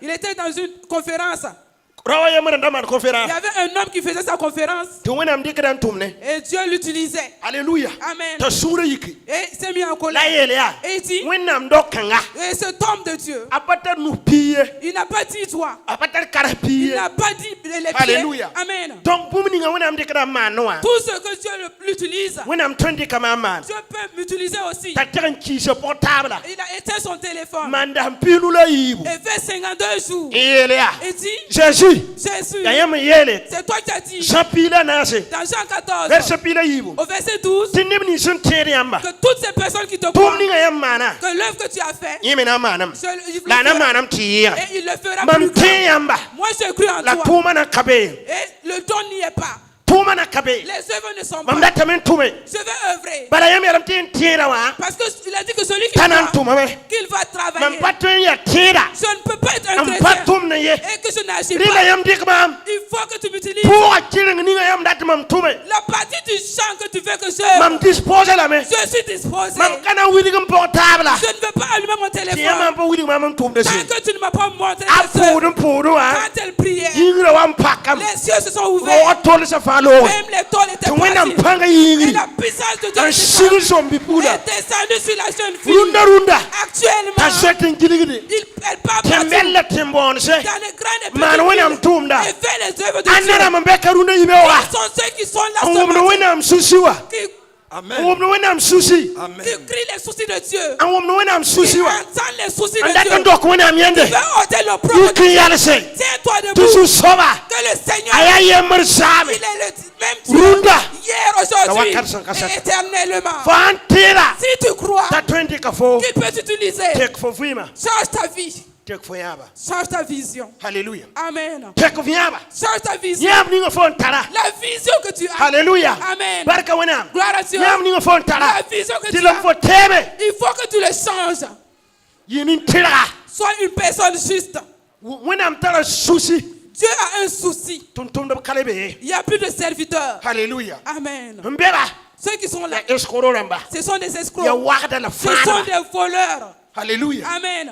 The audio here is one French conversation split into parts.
Il était dans une conférence. Il y avait un homme qui faisait sa conférence. Et Dieu l'utilisait. Alléluia. Amen. Et Et il s'est mis en colère. Et il dit, et cet homme de Dieu, il n'a pas dit toi. Il n'a pas dit les pieds. Alléluia. Amen. Donc, Tout ce que Dieu l'utilise, Dieu peut m'utiliser aussi. Il a éteint son téléphone. Et fait 52 jours. Et Il dit, Jésus, Jésus, c'est toi qui as dit dans Jean 14, au verset 12, que toutes ces personnes qui te croient, que l'œuvre que tu as fait, il le fera plus grand. Moi je cru en toi. Et le don n'y est pas. Les œuvres ne sont pas. Je vais œuvrer. Parce qu'il a dit que celui qui croit qu'il va travailler. Je ne peux pas être un chrétien et que je n'agis pas. Il faut que tu m'utilises. La partie du chant que tu veux que j'œuvre, je suis disposé. Je ne veux pas allumer mon téléphone tant que tu ne m'as pas montré quand elle priait. Les cieux se sont ouverts. Même les tôles étaient parties. Et la puissance de Dieu est descendue sur la jeune fille. Actuellement, elle part partout dans les grandes et et fait les œuvres de Dieu. Ils sont ceux qui sont là Amen. Qui crient les soucis de Dieu. Qui entendent les soucis de Dieu. Qui veut ôter le propre. Tiens-toi debout. Que le Seigneur, il est le même Dieu hier, aujourd'hui et éternellement. Si tu crois qu'il peut t'utiliser, change ta vie. Change ta vision. Alléluia. Amen. Change ta vision. La vision que tu as. Alléluia. Amen. Gloire à Dieu. La vision que tu as. Il faut que tu le changes. Sois une personne juste. Dieu a un souci. Il n'y a plus de serviteurs. Alléluia. Amen. Ceux qui sont là, ce sont des escrocs. Ce sont des voleurs. Alléluia. Amen.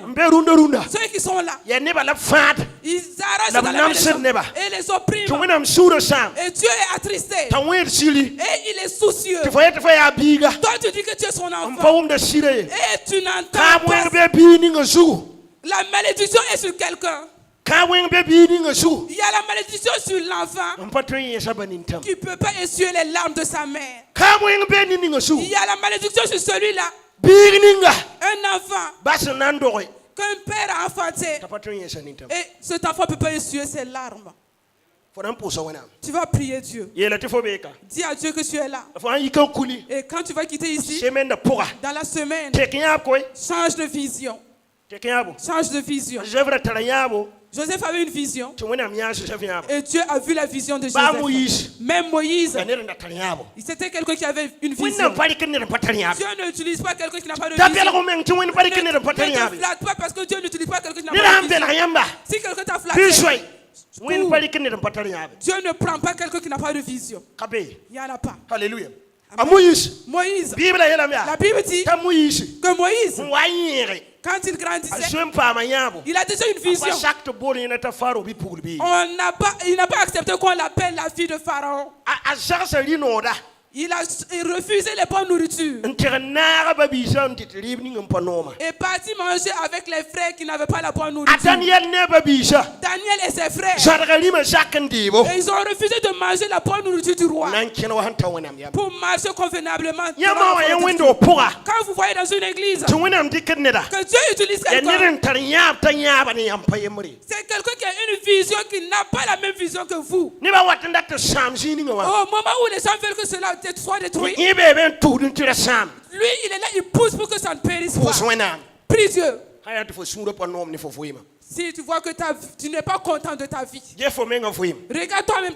Ceux qui sont là, ils arrachent dans la maison et les oppriment. Et Dieu est attristé. Et il est soucieux. Toi, tu dis que tu es son enfant. Et tu n'entends pas. La malédiction est sur quelqu'un. Il y a la malédiction sur l'enfant qui ne peut pas essuyer les larmes de sa mère. Il y a la malédiction sur celui-là. Un enfant qu'un père a enfanté. Et cet enfant ne peut pas essuyer ses larmes. Tu vas prier Dieu. Dis à Dieu que tu es là. Et quand tu vas quitter ici, dans la semaine, change de vision. Change de vision. Joseph avait une vision. Et Dieu a vu la vision de Joseph. Même Moïse. C'était quelqu'un qui avait une vision. Dieu n'utilise pas quelqu'un qui n'a pas de vision. Ne te flatte pas parce que Dieu n'utilise pas quelqu'un qui n'a pas de vision. Si quelqu'un t'a flatté, Dieu ne prend pas quelqu'un qui n'a pas de vision. Il n'y en a pas. Alléluia. Moïse. La Bible dit que Moïse, quand il grandissait, il a déjà une vision. Il n'a pas accepté qu'on l'appelle la fille de Pharaon. Il refusait les bonnes nourritures. Et parti manger avec les frères qui n'avaient pas la bonne nourriture. Daniel et ses frères. Et ils ont refusé de manger la bonne nourriture du roi. Pour marcher convenablement. Quand vous voyez dans une église que Dieu utilise quelqu'un, c'est quelqu'un qui a une vision qui n'a pas la même vision que vous. Au moment où les gens veulent que cela soit détruit, lui il est là, il pousse pour que ça ne périsse pas. Prie Dieu. Si tu vois que tu n'es pas content de ta vie, regarde toi-même.